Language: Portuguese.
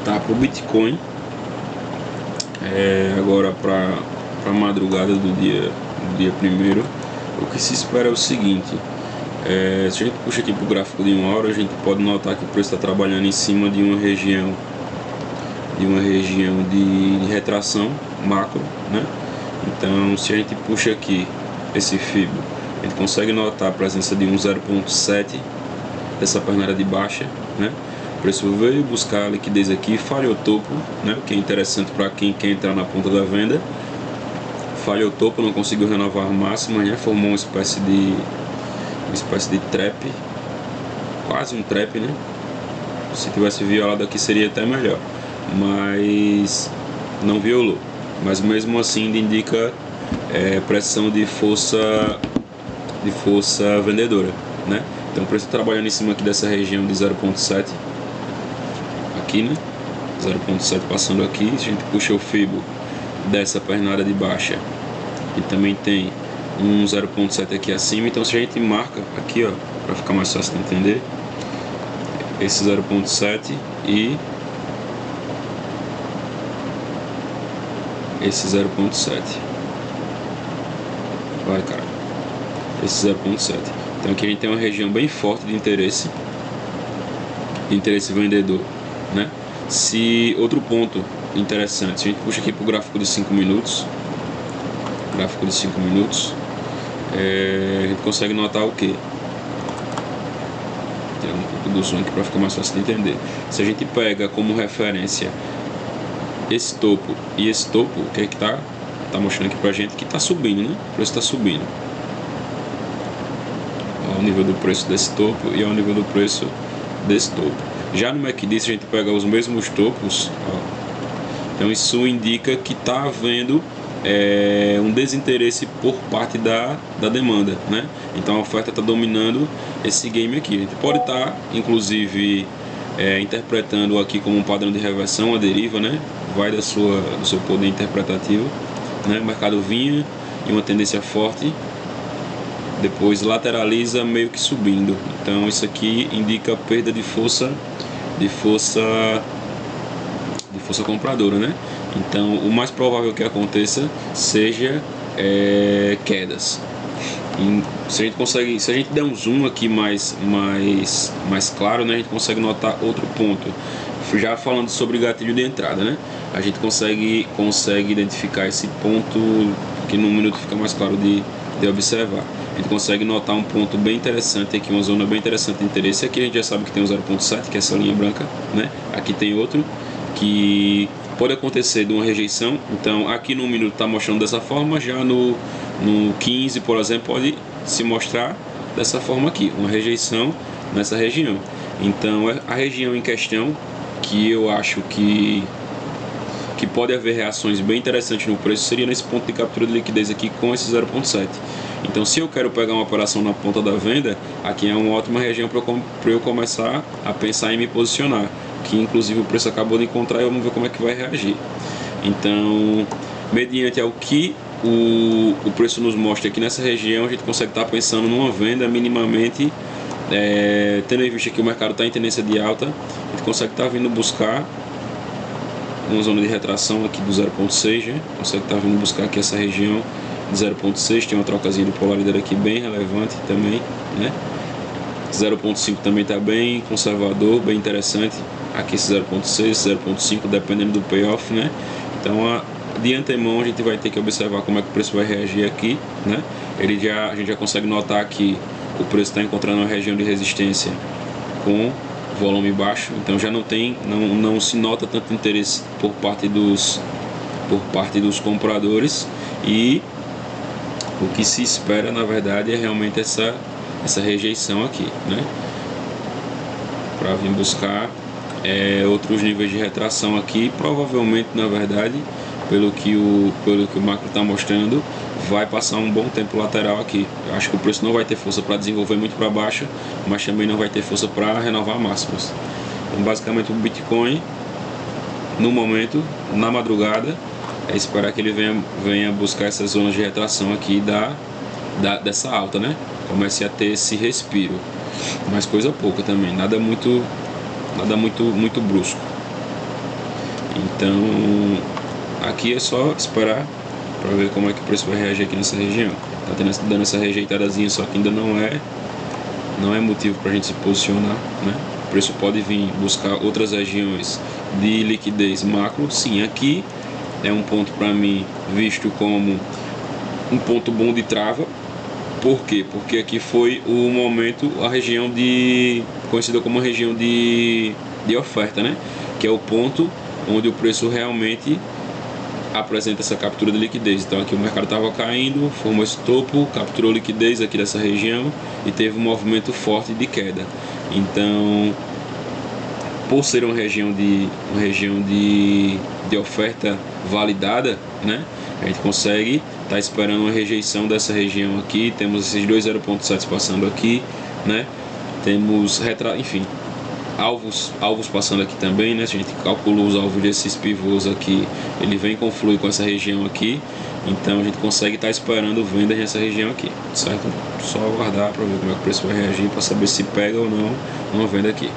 tá pro Bitcoin agora para a madrugada do dia primeiro. O que se espera é o seguinte: se a gente puxa aqui para o gráfico de 1 hora, a gente pode notar que o preço está trabalhando em cima de uma região de retração macro, né? Então, se a gente puxa aqui esse FIBO, a gente consegue notar a presença de um 0.7 dessa pernada de baixa, né? O preço veio buscar a liquidez aqui, falhou o topo, né? O que é interessante para quem quer entrar na ponta da venda. Falhou o topo, não conseguiu renovar a máxima, né? Formou uma espécie de trap, quase um trap, né? Se tivesse violado aqui seria até melhor, mas não violou. Mas mesmo assim indica pressão de força vendedora, né? Então o preço está trabalhando em cima aqui dessa região de 0.7 aqui, né? 0.7 passando aqui. Se a gente puxa o FIBO dessa pernada de baixa, e também tem um 0.7 aqui acima, então se a gente marca aqui, ó, para ficar mais fácil de entender, esse 0.7 e esse 0.7, vai, cara, esse 0.7. Então aqui a gente tem uma região bem forte de interesse vendedor, né? Se outro ponto interessante, se a gente puxa aqui para o gráfico de 5 minutos, a gente consegue notar o que? Tirar um pouco do som aqui para ficar mais fácil de entender. Se a gente pega como referência esse topo e esse topo, o que é que tá mostrando aqui pra gente? Que tá subindo, né? O preço tá subindo. Ao nível do preço desse topo e ao nível do preço desse topo. Já no MACD, se a gente pegar os mesmos topos, ó, então isso indica que tá havendo um desinteresse por parte da demanda, né? Então a oferta está dominando esse game aqui. A gente pode estar, inclusive, interpretando aqui como um padrão de reversão, a deriva, né? Vai do seu poder interpretativo, né? O mercado vinha em uma tendência forte, depois lateraliza meio que subindo. Então isso aqui indica perda de força compradora, né? Então o mais provável que aconteça seja quedas. Se a gente der um zoom aqui mais claro, né, a gente consegue notar outro ponto. Já falando sobre gatilho de entrada, né? A gente consegue identificar esse ponto que no minuto fica mais claro de observar. A gente consegue notar um ponto bem interessante aqui, uma zona bem interessante de interesse. Aqui a gente já sabe que tem o 0.7, que é essa linha branca, né? Aqui tem outro que pode acontecer de uma rejeição. Então aqui no minuto está mostrando dessa forma, já no 15, por exemplo, pode se mostrar dessa forma aqui, uma rejeição nessa região. Então a região em questão, que eu acho que pode haver reações bem interessantes no preço, seria nesse ponto de captura de liquidez aqui com esse 0.7. Então se eu quero pegar uma operação na ponta da venda, aqui é uma ótima região para eu começar a pensar em me posicionar, que inclusive o preço acabou de encontrar e vamos ver como é que vai reagir. Então, mediante ao que o preço nos mostra aqui nessa região, a gente consegue estar pensando numa venda minimamente, tendo em vista que o mercado está em tendência de alta, a gente consegue estar vindo buscar uma zona de retração aqui do 0.6, né? Consegue estar vindo buscar aqui essa região de 0.6, tem uma trocazinha de polaridade aqui bem relevante também, né? 0.5 também está bem conservador, bem interessante. Aqui esse 0.6, 0.5, dependendo do payoff, né? Então de antemão a gente vai ter que observar como é que o preço vai reagir aqui, né? A gente já consegue notar que o preço está encontrando uma região de resistência com volume baixo, então já não se nota tanto interesse por parte dos compradores, e o que se espera na verdade é realmente essa rejeição aqui, né? Para vir buscar outros níveis de retração aqui, provavelmente na verdade, pelo que o macro está mostrando, vai passar um bom tempo lateral aqui. Eu acho que o preço não vai ter força para desenvolver muito para baixo, mas também não vai ter força para renovar máximas. Então basicamente o Bitcoin no momento, na madrugada, é esperar que ele venha buscar essas zonas de retração aqui dessa alta, né? Comece a ter esse respiro, mas coisa pouca também, nada muito brusco. Então aqui é só esperar para ver como é que o preço vai reagir aqui nessa região. Tá dando essa rejeitadazinha, só que ainda não é motivo para a gente se posicionar, né? O preço pode vir buscar outras regiões de liquidez macro. Sim, aqui é um ponto para mim visto como um ponto bom de trava. Por quê? Porque aqui foi o momento, a região conhecida como a região de oferta, né? Que é o ponto onde o preço realmente apresenta essa captura de liquidez. Então aqui o mercado estava caindo, formou esse topo, capturou liquidez aqui dessa região e teve um movimento forte de queda. Então, por ser uma região de oferta validada, né, a gente consegue estar esperando uma rejeição dessa região aqui. Temos esses dois 0.7 passando aqui, né? Temos enfim, alvos passando aqui também, né? Se a gente calcula os alvos desses pivôs aqui, ele vem confluir com essa região aqui, então a gente consegue estar esperando vendas nessa região aqui, certo? Só aguardar para ver como é que o preço vai reagir, para saber se pega ou não uma venda aqui.